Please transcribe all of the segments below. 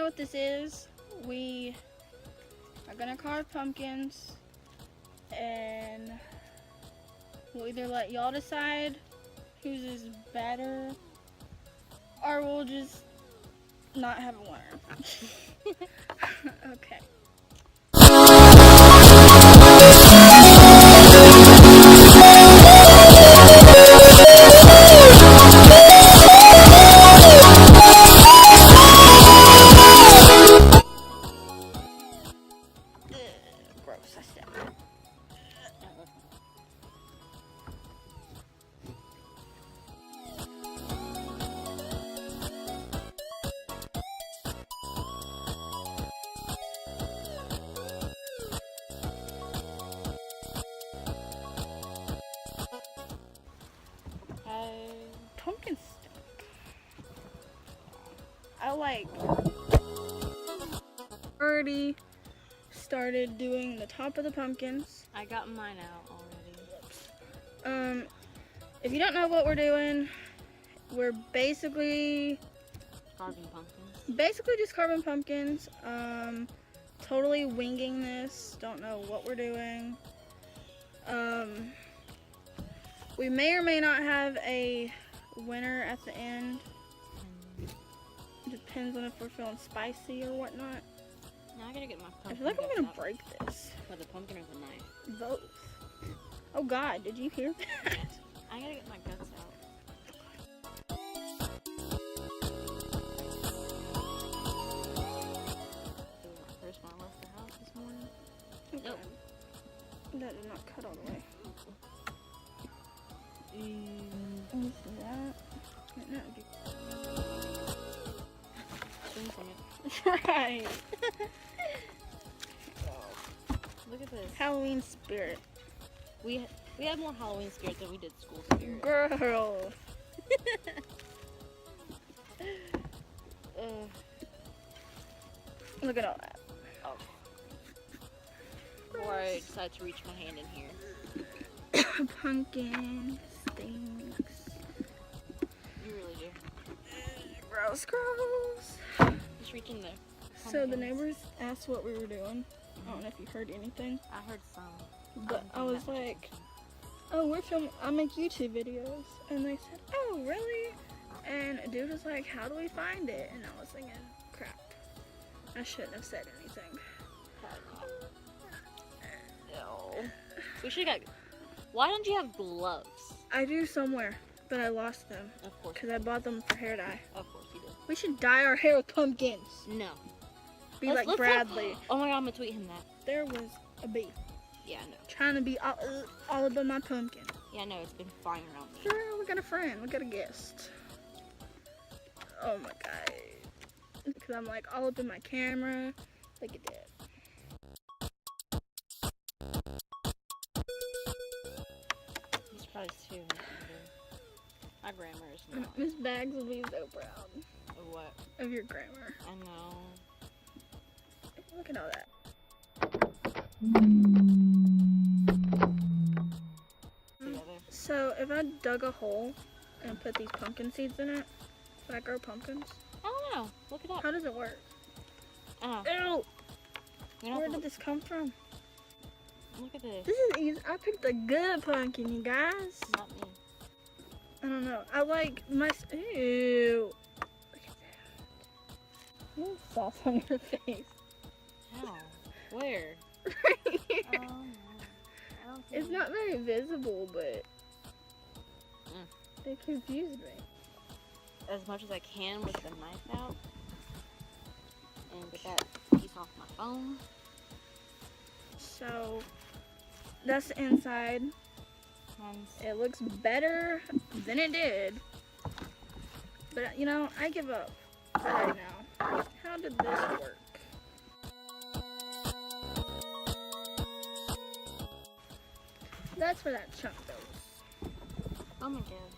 what this is. We are gonna carve pumpkins, and we'll either let y'all decide whose is better, or we'll just not have a winner. Okay. Gross, I said. Pumpkin stick. I like already started doing the top of the pumpkins. I got mine out already. If you don't know what we're doing, we're basically Carving pumpkins. Basically just carving pumpkins. Totally winging this. Don't know what we're doing. We may or may not have a winner at the end. Depends on if we're feeling spicy or whatnot. Now I gotta get my pumpkin. I feel like I'm gonna break this. With the pumpkin or the knife? Both. Oh God, did you hear that? I gotta get my guts out. This was my first one I left the house this morning. Okay. Nope. That did not cut all the way. Let me see that. No, Swing from it. right. Look at this. Halloween spirit. We had more Halloween spirit than we did school spirit. Girl. Look at all that. Oh. Before I decide to reach my hand in here. Pumpkin stinks. You really do. Gross. Just reach in there. So the neighbors asked what we were doing. I don't know if you heard anything. I heard some. But I was like, oh, we're filming, I make YouTube videos. And they said, oh, really? And a dude was like, how do we find it? And I was thinking, crap, I shouldn't have said anything. No. We should have got, why don't you have gloves? I do somewhere, but I lost them. Of course. Because I bought them for hair dye. Of course you did. We should dye our hair with pumpkins. No. Be like Bradley. Oh my God, I'm gonna tweet him that. There was a bee. Yeah, I know. Trying to be all up on my pumpkin. Yeah, I know. It's been flying around me. Girl, we got a friend. We got a guest. Oh my God. Because I'm like all up in my camera. Look at that. He's probably too. My grammar is not. Miss Bags will be so proud Of what? of your grammar. I know. Look at all that. Together. So if I dug a hole and put these pumpkin seeds in it, would I grow pumpkins? I don't know. Look it up. How does it work? Oh. Ew! You know, Where did this come from? look at this. This is easy. I picked a good pumpkin, you guys. Not me. I don't know. I like my. Ew. Look at that. Ooh, sauce on your face. How? Where? Right here. Oh, no. I don't see It's it. not very visible, but Mm. it confused me. As much as I can with the knife out. And get that piece off my phone. So that's the inside. It looks better than it did. But you know, I give up for right now. How did this work? That's where that chunk goes. Oh my God.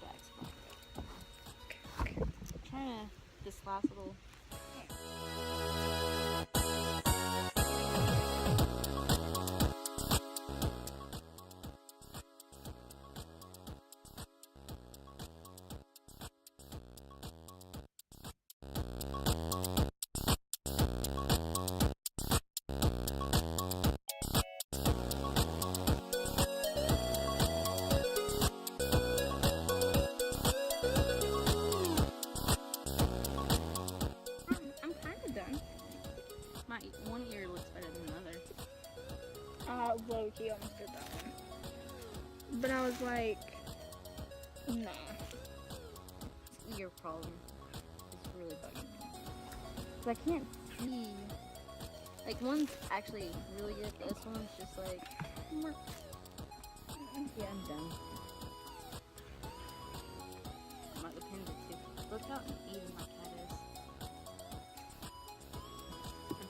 That's fine. Okay. I'm trying to, this last little. low-key almost did that one. But I was like, nah. It's your problem. It's really bugging me. 'Cause I can't see. Like, one's actually really good. This one's just like, mwah. Yeah, I'm done. My the pins are too. Look how even my cat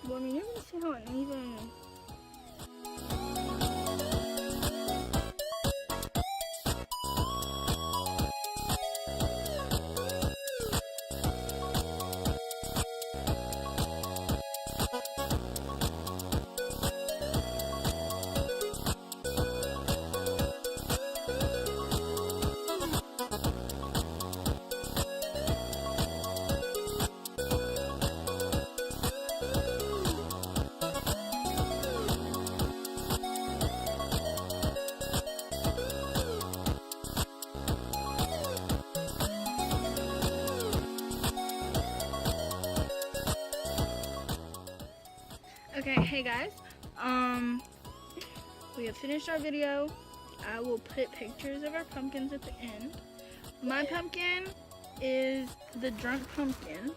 is. Well, I mean, you're gonna see how uneven. Okay, hey guys, we have finished our video. I will put pictures of our pumpkins at the end. My pumpkin is the drunk pumpkin.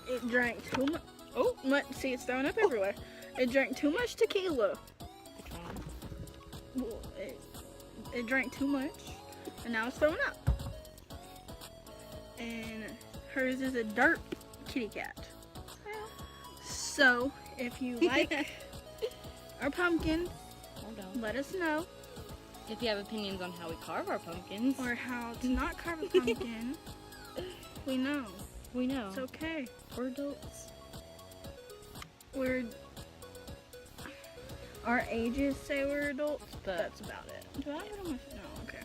Yeah. It drank too much. Oh, see, it's throwing up everywhere. It drank too much tequila. Which one? Well, it drank too much, and now it's throwing up. And hers is a Derp kitty cat. So, if you like our pumpkins, Hold on. let us know. If you have opinions on how we carve our pumpkins, Or how to not carve a pumpkin. We know. we know. It's okay. We're adults. Our ages say we're adults, but that's about it. Do I have it on my phone? No, okay.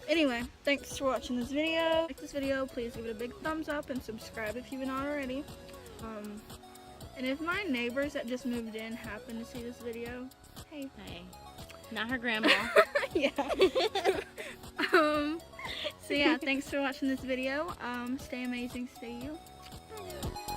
Anyway, thanks for watching this video. If you like this video, please give it a big thumbs up and subscribe if you've not already. And if my neighbors that just moved in happen to see this video, hey. Hey. Not her grandma. Yeah. So yeah, thanks for watching this video. Stay amazing, stay you. Bye.